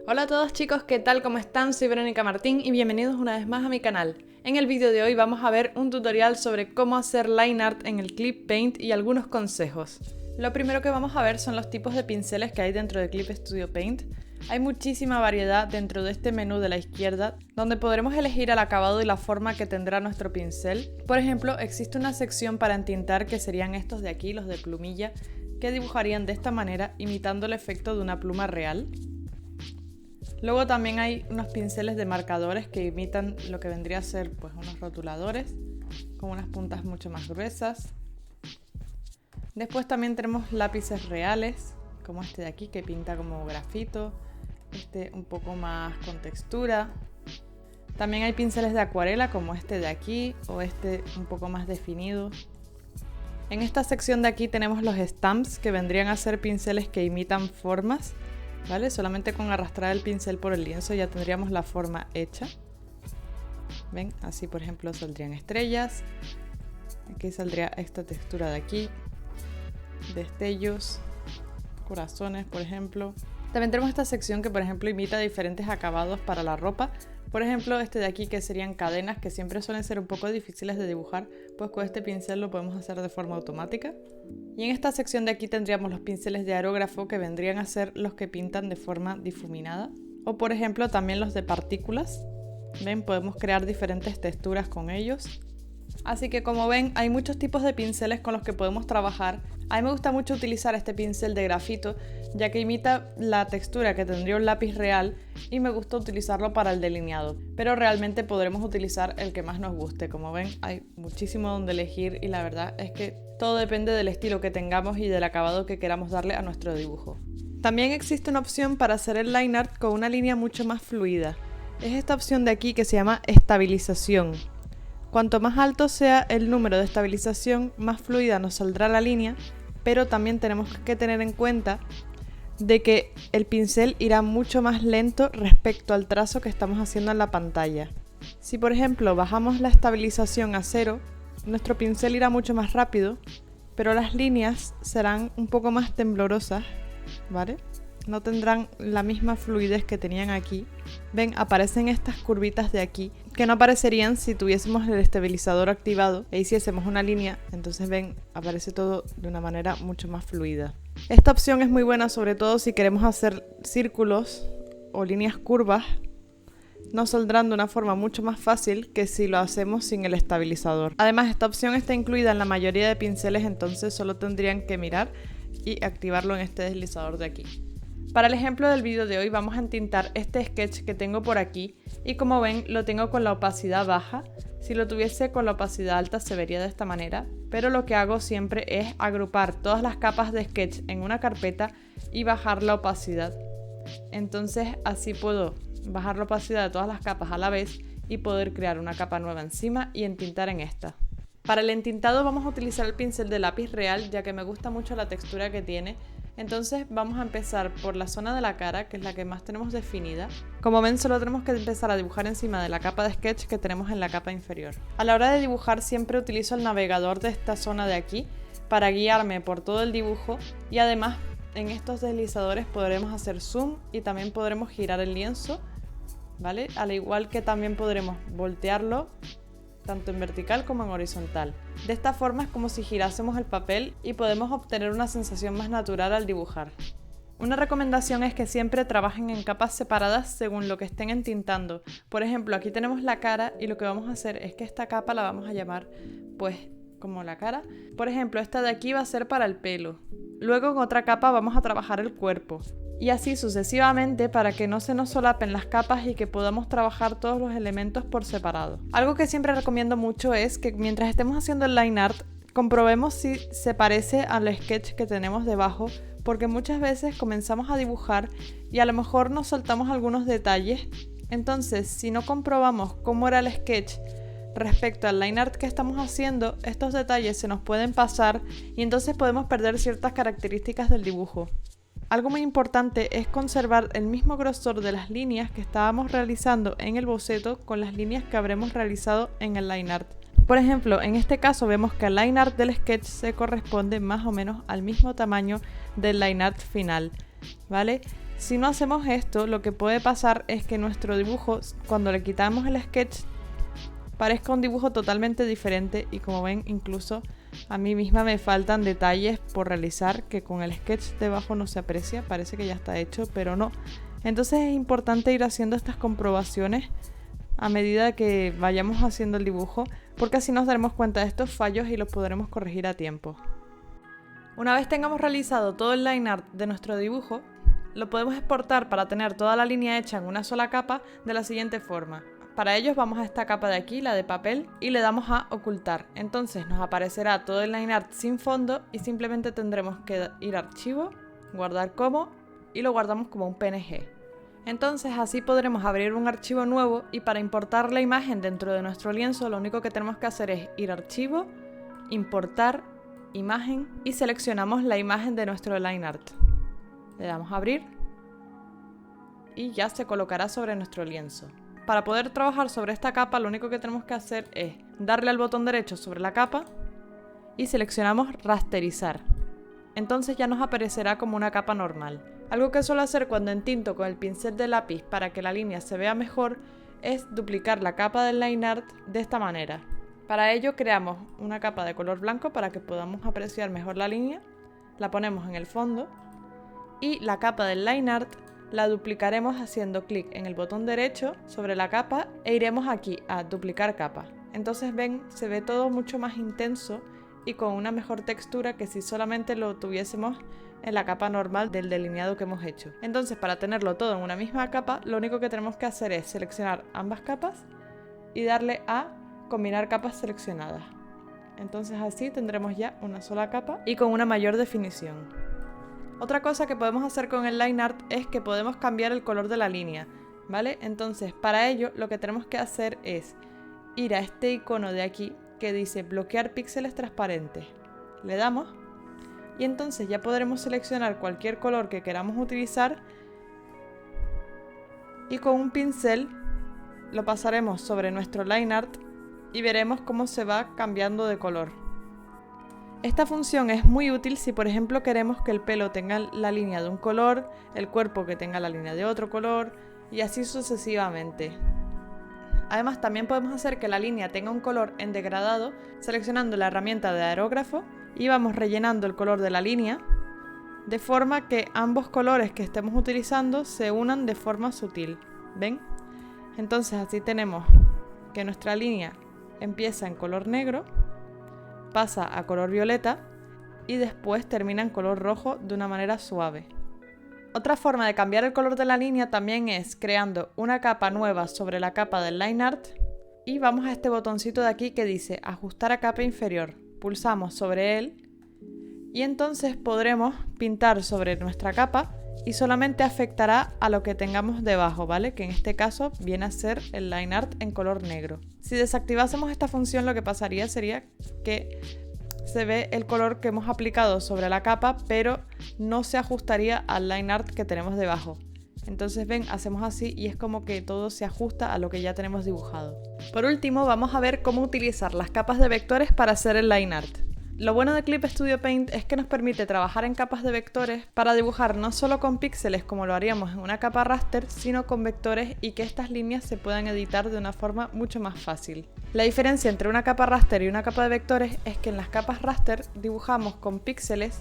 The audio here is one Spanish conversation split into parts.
Hola a todos chicos, ¿qué tal? ¿Cómo están? Soy Verónica Martín y bienvenidos una vez más a mi canal. En el vídeo de hoy vamos a ver un tutorial sobre cómo hacer line art en el Clip Paint y algunos consejos. Lo primero que vamos a ver son los tipos de pinceles que hay dentro de Clip Studio Paint. Hay muchísima variedad dentro de este menú de la izquierda, donde podremos elegir el acabado y la forma que tendrá nuestro pincel. Por ejemplo, existe una sección para entintar que serían estos de aquí, los de plumilla, que dibujarían de esta manera, imitando el efecto de una pluma real. Luego también hay unos pinceles de marcadores que imitan lo que vendría a ser pues, unos rotuladores, con unas puntas mucho más gruesas. Después también tenemos lápices reales, como este de aquí que pinta como grafito, este un poco más con textura. También hay pinceles de acuarela como este de aquí o este un poco más definido. En esta sección de aquí tenemos los stamps, que vendrían a ser pinceles que imitan formas, ¿vale? Solamente con arrastrar el pincel por el lienzo ya tendríamos la forma hecha. ¿Ven? Así por ejemplo saldrían estrellas. Aquí saldría esta textura de aquí, destellos, corazones por ejemplo. También tenemos esta sección que por ejemplo imita diferentes acabados para la ropa. Por ejemplo este de aquí que serían cadenas, que siempre suelen ser un poco difíciles de dibujar, pues con este pincel lo podemos hacer de forma automática. Y en esta sección de aquí tendríamos los pinceles de aerógrafo, que vendrían a ser los que pintan de forma difuminada. O por ejemplo también los de partículas. ¿Ven? Podemos crear diferentes texturas con ellos. Así que como ven hay muchos tipos de pinceles con los que podemos trabajar. A mí me gusta mucho utilizar este pincel de grafito, ya que imita la textura que tendría un lápiz real y me gusta utilizarlo para el delineado. Pero realmente podremos utilizar el que más nos guste. Como ven hay muchísimo donde elegir y la verdad es que todo depende del estilo que tengamos y del acabado que queramos darle a nuestro dibujo. También existe una opción para hacer el line art con una línea mucho más fluida. Es esta opción de aquí que se llama estabilización. Cuanto más alto sea el número de estabilización, más fluida nos saldrá la línea, pero también tenemos que tener en cuenta de que el pincel irá mucho más lento respecto al trazo que estamos haciendo en la pantalla. Si por ejemplo bajamos la estabilización a 0, nuestro pincel irá mucho más rápido, pero las líneas serán un poco más temblorosas, ¿vale? No tendrán la misma fluidez que tenían aquí. Ven, aparecen estas curvitas de aquí, que no aparecerían si tuviésemos el estabilizador activado e hiciésemos una línea. Entonces ven, aparece todo de una manera mucho más fluida. Esta opción es muy buena sobre todo si queremos hacer círculos o líneas curvas. Nos saldrán de una forma mucho más fácil que si lo hacemos sin el estabilizador. Además, esta opción está incluida en la mayoría de pinceles, entonces solo tendrían que mirar y activarlo en este deslizador de aquí. Para el ejemplo del vídeo de hoy vamos a entintar este sketch que tengo por aquí y como ven lo tengo con la opacidad baja. Si lo tuviese con la opacidad alta se vería de esta manera, pero lo que hago siempre es agrupar todas las capas de sketch en una carpeta y bajar la opacidad. Entonces así puedo bajar la opacidad de todas las capas a la vez y poder crear una capa nueva encima y entintar en esta. Para el entintado vamos a utilizar el pincel de lápiz real, ya que me gusta mucho la textura que tiene. Entonces vamos a empezar por la zona de la cara, que es la que más tenemos definida. Como ven, solo tenemos que empezar a dibujar encima de la capa de sketch que tenemos en la capa inferior. A la hora de dibujar siempre utilizo el navegador de esta zona de aquí para guiarme por todo el dibujo, y además en estos deslizadores podremos hacer zoom y también podremos girar el lienzo, ¿vale? Al igual que también podremos voltearlo tanto en vertical como en horizontal. De esta forma es como si girásemos el papel y podemos obtener una sensación más natural al dibujar. Una recomendación es que siempre trabajen en capas separadas según lo que estén entintando. Por ejemplo, aquí tenemos la cara y lo que vamos a hacer es que esta capa la vamos a llamar pues como la cara. Por ejemplo, esta de aquí va a ser para el pelo. Luego en otra capa vamos a trabajar el cuerpo. Y así sucesivamente para que no se nos solapen las capas y que podamos trabajar todos los elementos por separado. Algo que siempre recomiendo mucho es que mientras estemos haciendo el line art, comprobemos si se parece al sketch que tenemos debajo, porque muchas veces comenzamos a dibujar y a lo mejor nos saltamos algunos detalles. Entonces, si no comprobamos cómo era el sketch respecto al line art que estamos haciendo, estos detalles se nos pueden pasar y entonces podemos perder ciertas características del dibujo. Algo muy importante es conservar el mismo grosor de las líneas que estábamos realizando en el boceto con las líneas que habremos realizado en el line art. Por ejemplo, en este caso vemos que el line art del sketch se corresponde más o menos al mismo tamaño del line art final, ¿vale? Si no hacemos esto, lo que puede pasar es que nuestro dibujo, cuando le quitamos el sketch, parezca un dibujo totalmente diferente y como ven, incluso a mí misma me faltan detalles por realizar que con el sketch debajo no se aprecia, parece que ya está hecho, pero no. Entonces es importante ir haciendo estas comprobaciones a medida que vayamos haciendo el dibujo, porque así nos daremos cuenta de estos fallos y los podremos corregir a tiempo. Una vez tengamos realizado todo el line art de nuestro dibujo, lo podemos exportar para tener toda la línea hecha en una sola capa de la siguiente forma. Para ello vamos a esta capa de aquí, la de papel, y le damos a ocultar. Entonces nos aparecerá todo el line art sin fondo y simplemente tendremos que ir a archivo, guardar como y lo guardamos como un PNG. Entonces así podremos abrir un archivo nuevo y para importar la imagen dentro de nuestro lienzo lo único que tenemos que hacer es ir a archivo, importar, imagen y seleccionamos la imagen de nuestro line art. Le damos a abrir y ya se colocará sobre nuestro lienzo. Para poder trabajar sobre esta capa lo único que tenemos que hacer es darle al botón derecho sobre la capa y seleccionamos rasterizar. Entonces ya nos aparecerá como una capa normal. Algo que suelo hacer cuando entinto con el pincel de lápiz para que la línea se vea mejor es duplicar la capa del line art de esta manera. Para ello creamos una capa de color blanco para que podamos apreciar mejor la línea, la ponemos en el fondo y la capa del line art la duplicaremos haciendo clic en el botón derecho sobre la capa e iremos aquí a duplicar capa. Entonces ven, se ve todo mucho más intenso y con una mejor textura que si solamente lo tuviésemos en la capa normal del delineado que hemos hecho. Entonces para tenerlo todo en una misma capa, lo único que tenemos que hacer es seleccionar ambas capas y darle a combinar capas seleccionadas. Entonces así tendremos ya una sola capa y con una mayor definición. Otra cosa que podemos hacer con el line art es que podemos cambiar el color de la línea, ¿vale? Entonces, para ello lo que tenemos que hacer es ir a este icono de aquí que dice bloquear píxeles transparentes. Le damos y entonces ya podremos seleccionar cualquier color que queramos utilizar y con un pincel lo pasaremos sobre nuestro line art y veremos cómo se va cambiando de color. Esta función es muy útil si por ejemplo queremos que el pelo tenga la línea de un color, el cuerpo que tenga la línea de otro color y así sucesivamente. Además también podemos hacer que la línea tenga un color en degradado seleccionando la herramienta de aerógrafo y vamos rellenando el color de la línea de forma que ambos colores que estemos utilizando se unan de forma sutil. ¿Ven? Entonces así tenemos que nuestra línea empieza en color negro, pasa a color violeta y después termina en color rojo de una manera suave. Otra forma de cambiar el color de la línea también es creando una capa nueva sobre la capa del line art y vamos a este botoncito de aquí que dice ajustar a capa inferior. Pulsamos sobre él y entonces podremos pintar sobre nuestra capa y solamente afectará a lo que tengamos debajo, ¿vale? Que en este caso viene a ser el line art en color negro. Si desactivásemos esta función lo que pasaría sería que se ve el color que hemos aplicado sobre la capa, pero no se ajustaría al line art que tenemos debajo. Entonces ven, hacemos así y es como que todo se ajusta a lo que ya tenemos dibujado. Por último, vamos a ver cómo utilizar las capas de vectores para hacer el line art. Lo bueno de Clip Studio Paint es que nos permite trabajar en capas de vectores para dibujar no solo con píxeles como lo haríamos en una capa raster, sino con vectores y que estas líneas se puedan editar de una forma mucho más fácil. La diferencia entre una capa raster y una capa de vectores es que en las capas raster dibujamos con píxeles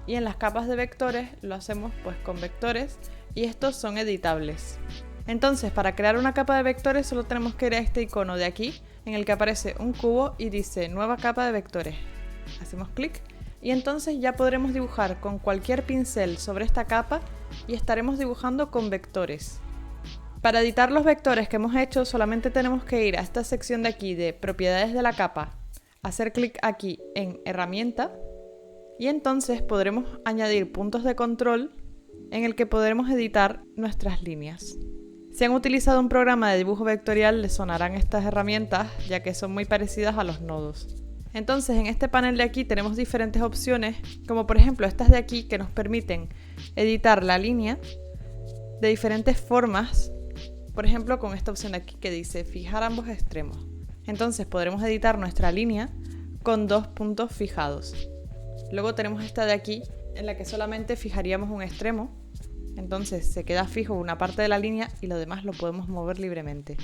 y en las capas de vectores lo hacemos pues con vectores y estos son editables. Entonces, para crear una capa de vectores solo tenemos que ir a este icono de aquí en el que aparece un cubo y dice nueva capa de vectores. Hacemos clic y entonces ya podremos dibujar con cualquier pincel sobre esta capa y estaremos dibujando con vectores. Para editar los vectores que hemos hecho solamente tenemos que ir a esta sección de aquí de propiedades de la capa, hacer clic aquí en herramienta y entonces podremos añadir puntos de control en el que podremos editar nuestras líneas. Si han utilizado un programa de dibujo vectorial les sonarán estas herramientas ya que son muy parecidas a los nodos. Entonces en este panel de aquí tenemos diferentes opciones, como por ejemplo estas de aquí que nos permiten editar la línea de diferentes formas, por ejemplo con esta opción de aquí que dice fijar ambos extremos. Entonces podremos editar nuestra línea con dos puntos fijados. Luego tenemos esta de aquí en la que solamente fijaríamos un extremo Entonces se queda fijo una parte de la línea y lo demás lo podemos mover libremente.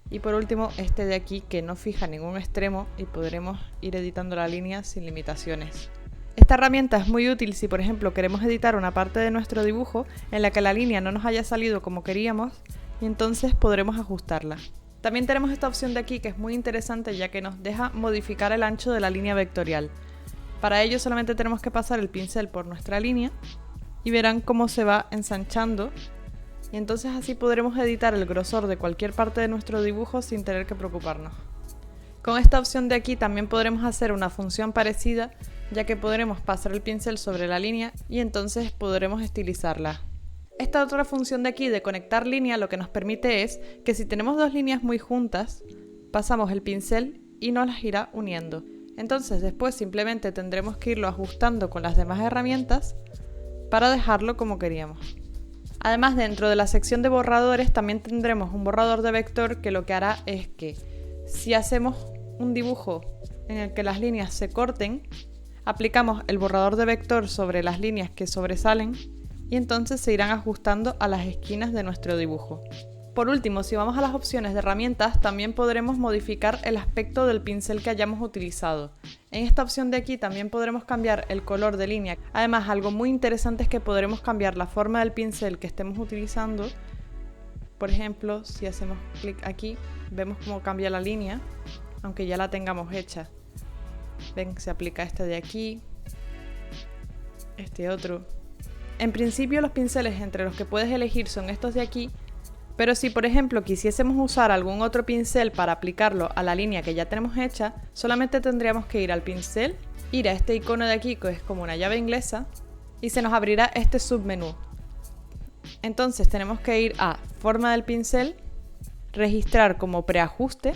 Y por último, este de aquí que no fija ningún extremo y podremos ir editando la línea sin limitaciones. Esta herramienta es muy útil si por ejemplo queremos editar una parte de nuestro dibujo en la que la línea no nos haya salido como queríamos y entonces podremos ajustarla. También tenemos esta opción de aquí que es muy interesante ya que nos deja modificar el ancho de la línea vectorial. Para ello solamente tenemos que pasar el pincel por nuestra línea y verán cómo se va ensanchando y entonces así podremos editar el grosor de cualquier parte de nuestro dibujo sin tener que preocuparnos. Con esta opción de aquí también podremos hacer una función parecida ya que podremos pasar el pincel sobre la línea y entonces podremos estilizarla. Esta otra función de aquí de conectar línea lo que nos permite es que si tenemos dos líneas muy juntas, pasamos el pincel y nos las irá uniendo. Entonces después simplemente tendremos que irlo ajustando con las demás herramientas para dejarlo como queríamos. Además, dentro de la sección de borradores también tendremos un borrador de vector que lo que hará es que si hacemos un dibujo en el que las líneas se corten, aplicamos el borrador de vector sobre las líneas que sobresalen y entonces se irán ajustando a las esquinas de nuestro dibujo. Por último, si vamos a las opciones de herramientas, también podremos modificar el aspecto del pincel que hayamos utilizado. En esta opción de aquí también podremos cambiar el color de línea. Además, algo muy interesante es que podremos cambiar la forma del pincel que estemos utilizando. Por ejemplo, si hacemos clic aquí, vemos cómo cambia la línea, aunque ya la tengamos hecha. Ven, se aplica este de aquí, este otro. En principio los pinceles entre los que puedes elegir son estos de aquí, pero si por ejemplo quisiésemos usar algún otro pincel para aplicarlo a la línea que ya tenemos hecha, solamente tendríamos que ir al pincel, ir a este icono de aquí que es como una llave inglesa y se nos abrirá este submenú. Entonces tenemos que ir a forma del pincel, registrar como preajuste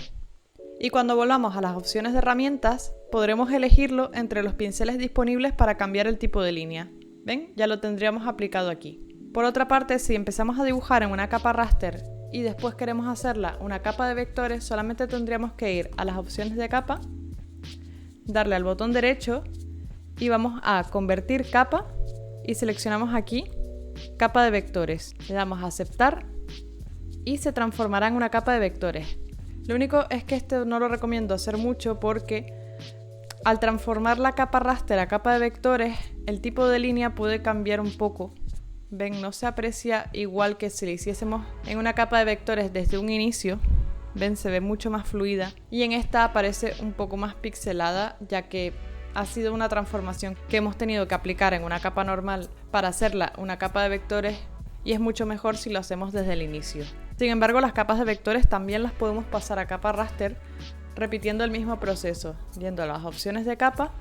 y cuando volvamos a las opciones de herramientas podremos elegirlo entre los pinceles disponibles para cambiar el tipo de línea. ¿Ven? Ya lo tendríamos aplicado aquí. Por otra parte, si empezamos a dibujar en una capa raster y después queremos hacerla una capa de vectores, solamente tendríamos que ir a las opciones de capa, darle al botón derecho y vamos a convertir capa y seleccionamos aquí capa de vectores. Le damos a aceptar y se transformará en una capa de vectores. Lo único es que este no lo recomiendo hacer mucho porque al transformar la capa raster a capa de vectores, el tipo de línea puede cambiar un poco. Ven, no se aprecia igual que si le hiciésemos en una capa de vectores desde un inicio. Ven, se ve mucho más fluida. Y en esta aparece un poco más pixelada, ya que ha sido una transformación que hemos tenido que aplicar en una capa normal para hacerla una capa de vectores y es mucho mejor si lo hacemos desde el inicio. Sin embargo, las capas de vectores también las podemos pasar a capa raster repitiendo el mismo proceso. Yendo a las opciones de capa,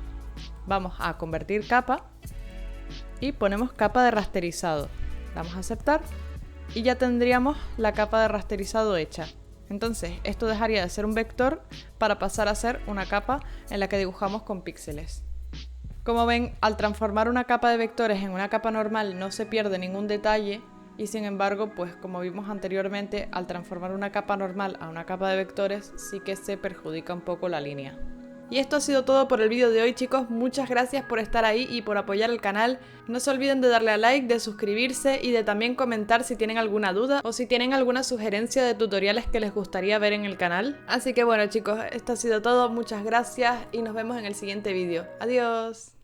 vamos a convertir capa y ponemos capa de rasterizado. Damos a aceptar y ya tendríamos la capa de rasterizado hecha. Entonces, esto dejaría de ser un vector para pasar a ser una capa en la que dibujamos con píxeles. Como ven, al transformar una capa de vectores en una capa normal no se pierde ningún detalle y sin embargo, pues como vimos anteriormente, al transformar una capa normal a una capa de vectores sí que se perjudica un poco la línea. Y esto ha sido todo por el vídeo de hoy, chicos. Muchas gracias por estar ahí y por apoyar el canal. No se olviden de darle a like, de suscribirse y de también comentar si tienen alguna duda o si tienen alguna sugerencia de tutoriales que les gustaría ver en el canal. Así que bueno, chicos, esto ha sido todo. Muchas gracias y nos vemos en el siguiente vídeo. Adiós.